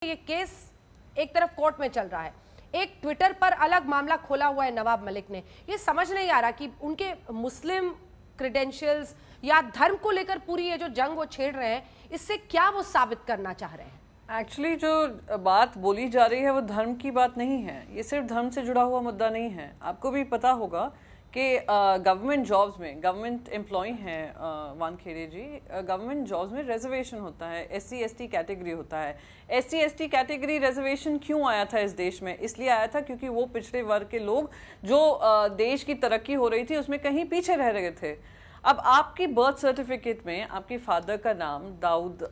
ये केस एक तरफ कोर्ट में चल रहा है, एक ट्विटर पर अलग मामला खोला हुआ है नवाब मलिक ने। ये समझ नहीं आ रहा कि उनके मुस्लिम क्रेडेंशियल्स या धर्म को लेकर पूरी ये जो जंग वो छेड़ रहे हैं, इससे क्या वो साबित करना चाह रहे हैं? एक्चुअली जो बात बोली जा रही है वो धर्म की बात नहीं है, ये सिर्फ धर्म से जुड़ा हुआ मुद्दा नहीं है। आपको भी पता होगा कि गवर्नमेंट जॉब्स में, गवर्नमेंट एम्प्लॉय हैं वानखेड़े जी, गवर्नमेंट जॉब्स में रिजर्वेशन होता है, SC ST कैटेगरी होता है। SC ST कैटेगरी रिजर्वेशन क्यों आया था इस देश में? इसलिए आया था क्योंकि वो पिछड़े वर्ग के लोग जो देश की तरक्की हो रही थी उसमें कहीं पीछे रह रहे थे। अब आपकी बर्थ सर्टिफिकेट में आपके फादर का नाम दाऊद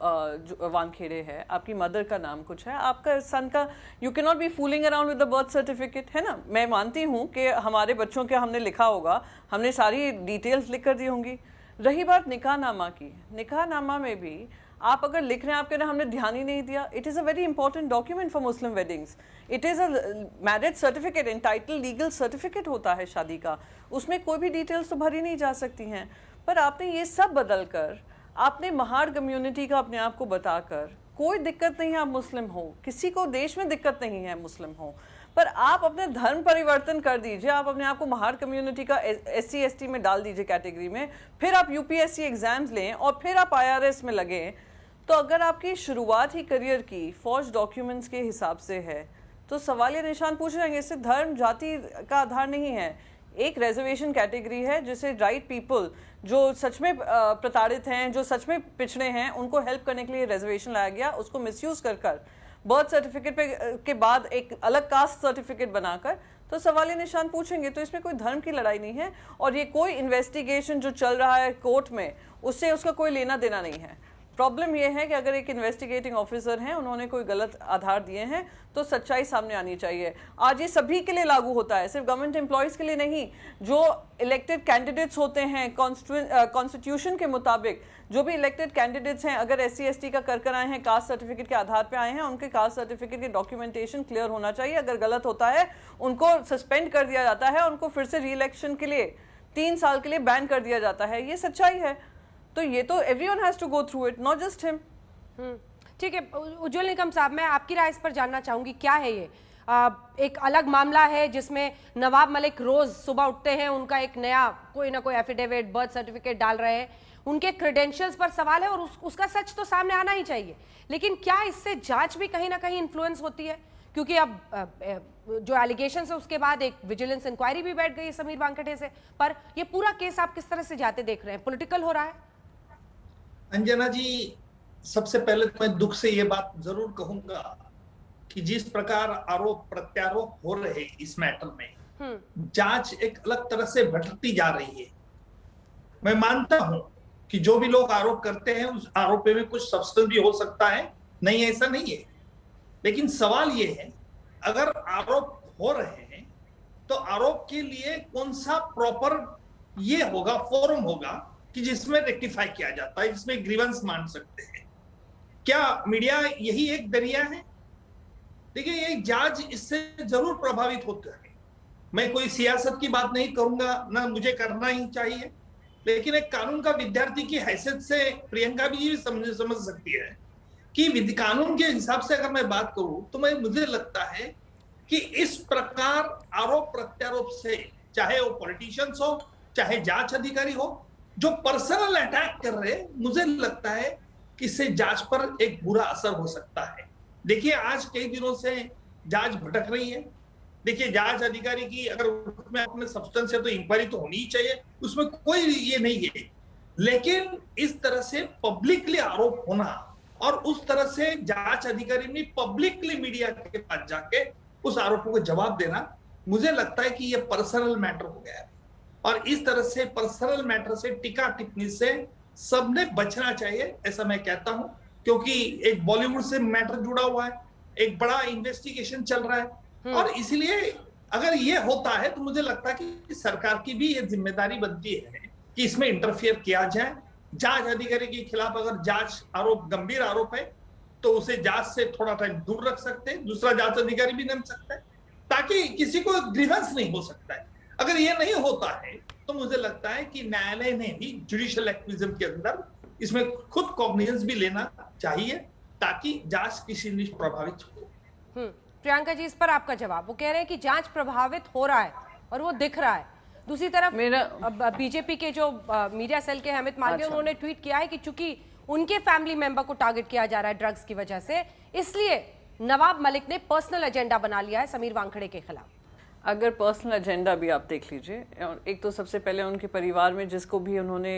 वानखेड़े है, आपकी मदर का नाम कुछ है, आपका सन का, you can not be fooling around with the birth certificate, है ना। मैं मानती हूँ कि हमारे बच्चों के हमने लिखा होगा, हमने सारी डिटेल्स लिख कर दी होंगी। रही बात निकाहनामा की, निकाहनामा में भी आप अगर लिख रहे हैं, आपके ना हमने ध्यान ही नहीं दिया। It is a very important document for Muslim weddings. It is a marriage certificate, entitle legal certificate होता है शादी का, उसमें कोई भी डिटेल्स तो भरी नहीं जा सकती हैं। पर आपने ये सब बदल कर, आपने महार कम्युनिटी का अपने आप को बताकर, कोई दिक्कत नहीं है आप मुस्लिम हो, किसी को देश में दिक्कत नहीं है मुस्लिम हो, पर आप अपने धर्म परिवर्तन कर दीजिए, आप अपने आप को महार कम्युनिटी का SC ST में डाल दीजिए कैटेगरी में, फिर आप UPSC एग्जाम्स लें और फिर आप IRS में लगें। तो अगर आपकी शुरुआत ही करियर की फौज डॉक्यूमेंट्स के हिसाब से है तो सवालिया निशान पूछ रहे हैं। इससे धर्म जाति का आधार नहीं है, एक रिजर्वेशन कैटेगरी है जिसे राइट पीपल जो सच में प्रताड़ित हैं, जो सच में पिछड़े हैं, उनको हेल्प करने के लिए रिजर्वेशन लाया गया। उसको मिसयूज कर बर्थ सर्टिफिकेट के बाद एक अलग कास्ट सर्टिफिकेट बनाकर तो सवालिया निशान पूछेंगे। तो इसमें कोई धर्म की लड़ाई नहीं है और ये कोई इन्वेस्टिगेशन जो चल रहा है कोर्ट में उससे उसका कोई लेना देना नहीं है। प्रॉब्लम यह है कि अगर एक इन्वेस्टिगेटिंग ऑफिसर हैं, उन्होंने कोई गलत आधार दिए हैं तो सच्चाई सामने आनी चाहिए। आज ये सभी के लिए लागू होता है, सिर्फ गवर्नमेंट एम्प्लॉयज़ के लिए नहीं। जो इलेक्टेड कैंडिडेट्स होते हैं कॉन्स्टिट्यूशन के मुताबिक, जो भी इलेक्टेड कैंडिडेट्स हैं, अगर SC ST का कर आए हैं, कास्ट सर्टिफिकेट के आधार पर आए हैं, उनके कास्ट सर्टिफिकेट के डॉक्यूमेंटेशन क्लियर होना चाहिए। अगर गलत होता है उनको सस्पेंड कर दिया जाता है, उनको फिर से री इलेक्शन के लिए 3 साल के लिए बैन कर दिया जाता है। ये सच्चाई है। तो ये तो everyone has to go through it, not just him. ठीक है उज्जवल निकम साहब, मैं आपकी राय इस पर जानना चाहूंगी। क्या है ये एक अलग मामला है जिसमें नवाब मलिक रोज सुबह उठते हैं, उनका एक नया कोई ना कोई एफिडेविट, बर्थ सर्टिफिकेट डाल रहे हैं, उनके क्रेडेंशियल्स पर सवाल है और उसका सच तो सामने आना ही चाहिए। लेकिन क्या इससे जांच भी कहीं ना कहीं इन्फ्लुएंस होती है? क्योंकि अब जो एलिगेशन है उसके बाद एक विजिलेंस इंक्वायरी भी बैठ गई समीर वानखेड़े से, पर ये पूरा केस आप किस तरह से जाते देख रहे हैं? पॉलिटिकल हो रहा है? अंजना जी, सबसे पहले तो मैं दुख से ये बात जरूर कहूंगा कि जिस प्रकार आरोप प्रत्यारोप हो रहे इस मैटर में, जांच एक अलग तरह से भटकती जा रही है। मैं मानता हूं कि जो भी लोग आरोप करते हैं उस आरोप में कुछ सब्सटेंस भी हो सकता है, नहीं ऐसा नहीं है। लेकिन सवाल ये है, अगर आरोप हो रहे हैं तो आरोप के लिए कौन सा प्रॉपर ये होगा, फोरम होगा कि जिसमें रेक्टिफाई किया जाता है, जिसमें ग्रीवेंस मान सकते हैं। क्या मीडिया यही एक दरिया है? देखिए, ये जज इससे जरूर प्रभावित होते हैं। मैं कोई सियासत की बात नहीं करूंगा, ना मुझे करना ही चाहिए, लेकिन एक कानून का विद्यार्थी की हैसियत से प्रियंका भी समझ सकती है कि कानून के हिसाब से अगर मैं बात करूं तो मुझे लगता है कि इस प्रकार आरोप प्रत्यारोप से, चाहे वो पॉलिटिशियंस हो चाहे जांच अधिकारी हो, जो पर्सनल अटैक कर रहे हैं, मुझे लगता है कि इससे जांच पर एक बुरा असर हो सकता है। देखिए, आज कई दिनों से जांच भटक रही है। देखिए, जांच अधिकारी की अगर उसमें अपने सब्सटेंस है तो इंक्वायरी तो होनी ही चाहिए, उसमें कोई ये नहीं है। लेकिन इस तरह से पब्लिकली आरोप होना और उस तरह से जांच अधिकारी ने पब्लिकली मीडिया के पास जाके उस आरोपों को जवाब देना, मुझे लगता है कि ये पर्सनल मैटर हो गया है। और इस तरह से पर्सनल मैटर से, टीका टिप्पणी से सबने बचना चाहिए, ऐसा मैं कहता हूं। क्योंकि एक बॉलीवुड से मैटर जुड़ा हुआ है, एक बड़ा इन्वेस्टिगेशन चल रहा है, और इसलिए अगर ये होता है तो मुझे लगता है कि सरकार की भी ये जिम्मेदारी बनती है कि इसमें इंटरफियर किया जाए। जांच अधिकारी के खिलाफ अगर जांच आरोप गंभीर आरोप है तो उसे जांच से थोड़ा टाइम दूर रख सकते हैं, दूसरा जांच अधिकारी भी नाम सकता है, ताकि किसी को ग्रीवेंस नहीं हो सकता है। अगर ये नहीं होता है तो मुझे लगता है कि न्यायालय ने भी जुडिशियल एक्टिविज्म के अंदर इसमें खुद कॉग्निजेंस भी लेना चाहिए ताकि जांच किसी निष्प्रभावित हो। प्रियंका जी, इस पर आपका जवाब। वो कह रहे हैं कि जांच प्रभावित हो रहा है और वो दिख रहा है। दूसरी तरफ बीजेपी के जो मीडिया सेल के अमित मालवीय, उन्होंने ट्वीट किया है कि चूंकि उनके फैमिली मेंबर को टारगेट किया जा रहा है ड्रग्स की वजह से, इसलिए नवाब मलिक ने पर्सनल एजेंडा बना लिया है समीर वानखेड़े के खिलाफ। अगर पर्सनल एजेंडा भी आप देख लीजिए, एक तो सबसे पहले उनके परिवार में जिसको भी उन्होंने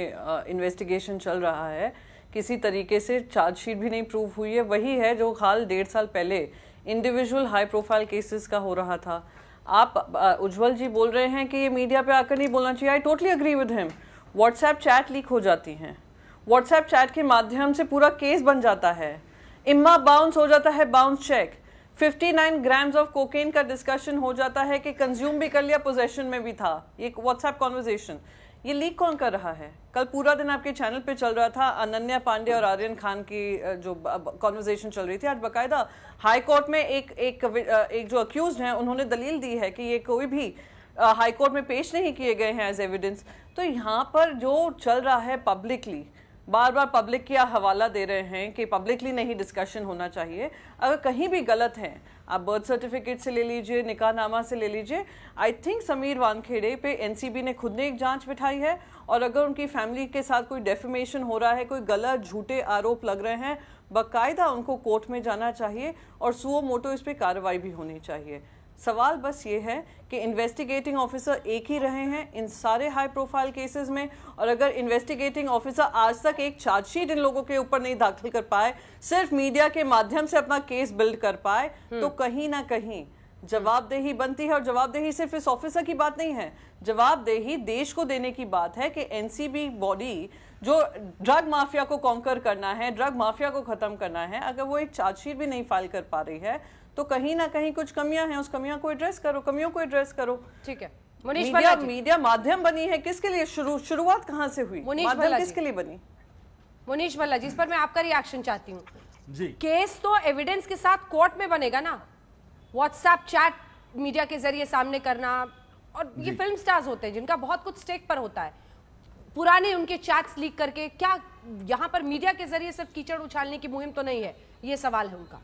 इन्वेस्टिगेशन चल रहा है, किसी तरीके से चार्जशीट भी नहीं प्रूव हुई है, वही है जो हाल 1.5 साल पहले इंडिविजुअल हाई प्रोफाइल केसेस का हो रहा था। आप उज्जवल जी बोल रहे हैं कि ये मीडिया पे आकर नहीं बोलना चाहिए, I totally agree with him. WhatsApp chat leak हो जाती हैं, व्हाट्सएप चैट के माध्यम से पूरा केस बन जाता है, इम्मा बाउंस हो जाता है, bounce cheque, 59 grams of cocaine का डिस्कशन हो जाता है कि कंज्यूम भी कर लिया, पोजेशन में भी था। ये व्हाट्सएप कॉन्वर्जेशन, ये लीक कौन कर रहा है? कल पूरा दिन आपके चैनल पे चल रहा था अनन्या पांडे और आर्यन खान की जो कॉन्वर्जेशन चल रही थी। आज बाकायदा हाई कोर्ट में एक जो अक्यूज्ड हैं, उन्होंने दलील दी है कि ये कोई भी हाई कोर्ट में पेश नहीं किए गए हैं एज एविडेंस। तो यहाँ पर जो चल रहा है पब्लिकली, बार बार पब्लिक का हवाला दे रहे हैं कि पब्लिकली नहीं डिस्कशन होना चाहिए। अगर कहीं भी गलत है, आप बर्थ सर्टिफिकेट से ले लीजिए, निकाहनामा से ले लीजिए। आई थिंक समीर वानखेड़े पे एनसीबी ने खुद ने एक जांच बिठाई है, और अगर उनकी फैमिली के साथ कोई डेफेमेशन हो रहा है, कोई गलत झूठे आरोप लग रहे हैं, बाकायदा उनको कोर्ट में जाना चाहिए और सुओ मोटो इस पर कार्रवाई भी होनी चाहिए। सवाल बस ये है कि इन्वेस्टिगेटिंग ऑफिसर एक ही रहे हैं इन सारे हाई प्रोफाइल केसेस में, और अगर इन्वेस्टिगेटिंग ऑफिसर आज तक एक चार्जशीट इन लोगों के ऊपर नहीं दाखिल कर पाए, सिर्फ मीडिया के माध्यम से अपना केस बिल्ड कर पाए, तो कहीं ना कहीं जवाबदेही बनती है। और जवाबदेही सिर्फ इस ऑफिसर की बात नहीं है, जवाबदेही देश को देने की बात है कि एनसीबी बॉडी जो ड्रग माफिया को कॉन्कर करना है, ड्रग माफिया को खत्म करना है, अगर वो एक चार्जशीट भी नहीं फाइल कर पा रही है, तो कहीं ना कहीं कुछ कमियां हैं, उस कमियों को एड्रेस करो, कमियों को एड्रेस करो। ठीक है, मुनीश भल्ला जी, मीडिया माध्यम बनी है, किसके लिए? शुरुआत कहां से हुई? माध्यम किसके लिए बनी? मुनीश भल्ला जी, इस पर मैं आपका रिएक्शन चाहती हूँ जी। केस तो एविडेंस के साथ कोर्ट में बनेगा ना, व्हाट्सएप चैट मीडिया के जरिए सामने करना, और ये फिल्म स्टार्स होते हैं जिनका बहुत कुछ स्टेक पर होता है, पुराने उनके चैट्स लीक करके क्या यहाँ पर मीडिया के जरिए सिर्फ कीचड़ उछालने की मुहिम तो नहीं है? ये सवाल है उनका।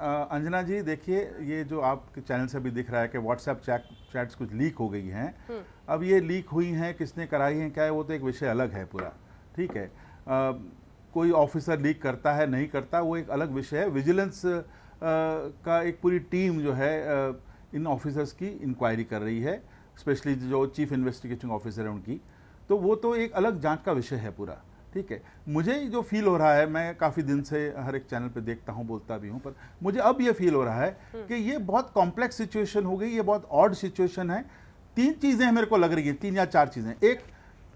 अंजना जी देखिए, ये जो आपके चैनल से भी दिख रहा है कि व्हाट्सएप चैट्स कुछ लीक हो गई हैं। अब ये लीक हुई हैं, किसने कराई हैं, क्या है, वो तो एक विषय अलग है पूरा, ठीक है। कोई ऑफिसर लीक करता है नहीं करता, वो एक अलग विषय है। विजिलेंस का एक पूरी टीम जो है इन ऑफिसर्स की इंक्वायरी कर रही है, स्पेशली जो चीफ इन्वेस्टिगेटिंग ऑफिसर है उनकी, तो वो तो एक अलग जांच का विषय है पूरा, ठीक है। मुझे जो फील हो रहा है, मैं काफ़ी दिन से हर एक चैनल पे देखता हूँ, बोलता भी हूँ, पर मुझे अब ये फील हो रहा है कि ये बहुत कॉम्प्लेक्स सिचुएशन हो गई, ये बहुत ऑड सिचुएशन है। 3 चीज़ें मेरे को लग रही हैं, 3 या 4 चीज़ें। एक,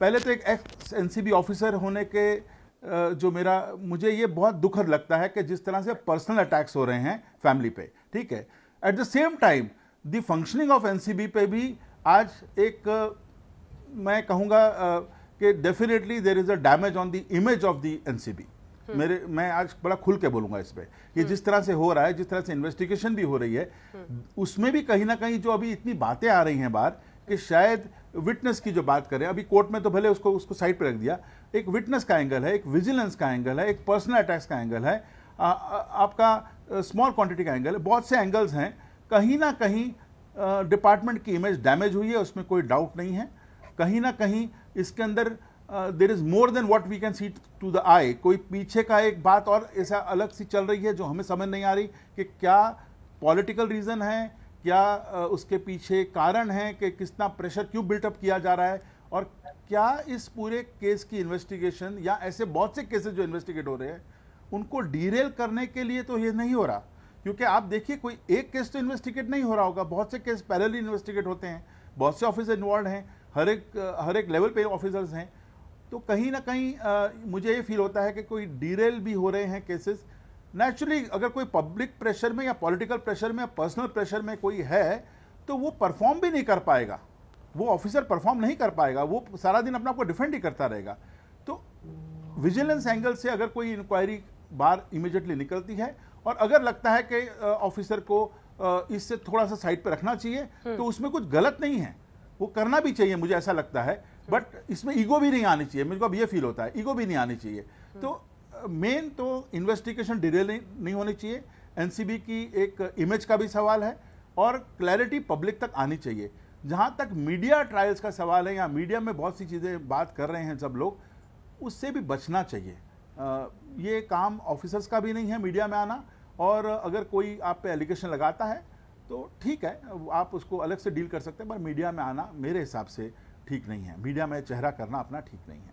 पहले तो एक एक्स एनसीबी ऑफिसर होने के जो मुझे ये बहुत दुखद लगता है कि जिस तरह से पर्सनल अटैक्स हो रहे हैं फैमिली पे, ठीक है। At the same time the functioning of NCB पे भी आज एक मैं कहूँगा कि definitely there is a damage on the image of the NCB. मैं आज बड़ा खुल के बोलूंगा इस पे कि जिस तरह से हो रहा है, जिस तरह से इन्वेस्टिगेशन भी हो रही है, उसमें भी कहीं ना कहीं जो अभी इतनी बातें आ रही हैं बाहर कि शायद विटनेस की जो बात करें, अभी कोर्ट में तो भले उसको साइड पे रख दिया, एक विटनेस का एंगल है, एक विजिलेंस का एंगल है, एक पर्सनल अटैक्स का एंगल है, आपका स्मॉल क्वांटिटी का एंगल है, बहुत से एंगल्स हैं। कहीं ना कहीं डिपार्टमेंट की इमेज डैमेज हुई है, उसमें कोई डाउट नहीं है। कहीं ना कहीं इसके अंदर there is more than what we can see to the eye. कोई पीछे का एक बात और ऐसा अलग सी चल रही है जो हमें समझ नहीं आ रही कि क्या पॉलिटिकल रीजन है, क्या उसके पीछे कारण है, कि कितना प्रेशर क्यों बिल्टअप किया जा रहा है, और क्या इस पूरे केस की इन्वेस्टिगेशन या ऐसे बहुत से केसेस जो इन्वेस्टिगेट हो रहे हैं उनको डीरेल करने के लिए तो ये नहीं हो रहा। क्योंकि आप देखिए, कोई एक केस तो इन्वेस्टिगेट नहीं हो रहा होगा, बहुत से केस पैरेलली इन्वेस्टिगेट होते हैं, बहुत से ऑफिसर इन्वॉल्व हैं, हर एक लेवल पे ऑफिसर्स हैं। तो कहीं ना कहीं मुझे ये फील होता है कि कोई डीरेल भी हो रहे हैं केसेस। नेचुरली अगर कोई पब्लिक प्रेशर में या पॉलिटिकल प्रेशर में या पर्सनल प्रेशर में कोई है तो वो परफॉर्म भी नहीं कर पाएगा, वो ऑफिसर परफॉर्म नहीं कर पाएगा, वो सारा दिन अपना आपको डिफेंड ही करता रहेगा। तो विजिलेंस एंगल से अगर कोई इंक्वायरी बाहर इमीडिएटली निकलती है और अगर लगता है कि ऑफिसर को इससे थोड़ा सा साइड पर रखना चाहिए, तो उसमें कुछ गलत नहीं है, वो करना भी चाहिए, मुझे ऐसा लगता है। बट इसमें ईगो भी नहीं आनी चाहिए, मुझे अब ये फील होता है ईगो भी नहीं आनी चाहिए। तो मेन तो इन्वेस्टिगेशन डिले नहीं होनी चाहिए, एनसीबी की एक इमेज का भी सवाल है और क्लैरिटी पब्लिक तक आनी चाहिए। जहां तक मीडिया ट्रायल्स का सवाल है या मीडिया में बहुत सी चीज़ें बात कर रहे हैं सब लोग, उससे भी बचना चाहिए। ये काम ऑफिसर्स का भी नहीं है मीडिया में आना, और अगर कोई आप पे एलिगेशन लगाता है तो ठीक है, आप उसको अलग से डील कर सकते हैं, पर मीडिया में आना मेरे हिसाब से ठीक नहीं है। मीडिया में चेहरा करना अपना ठीक नहीं है।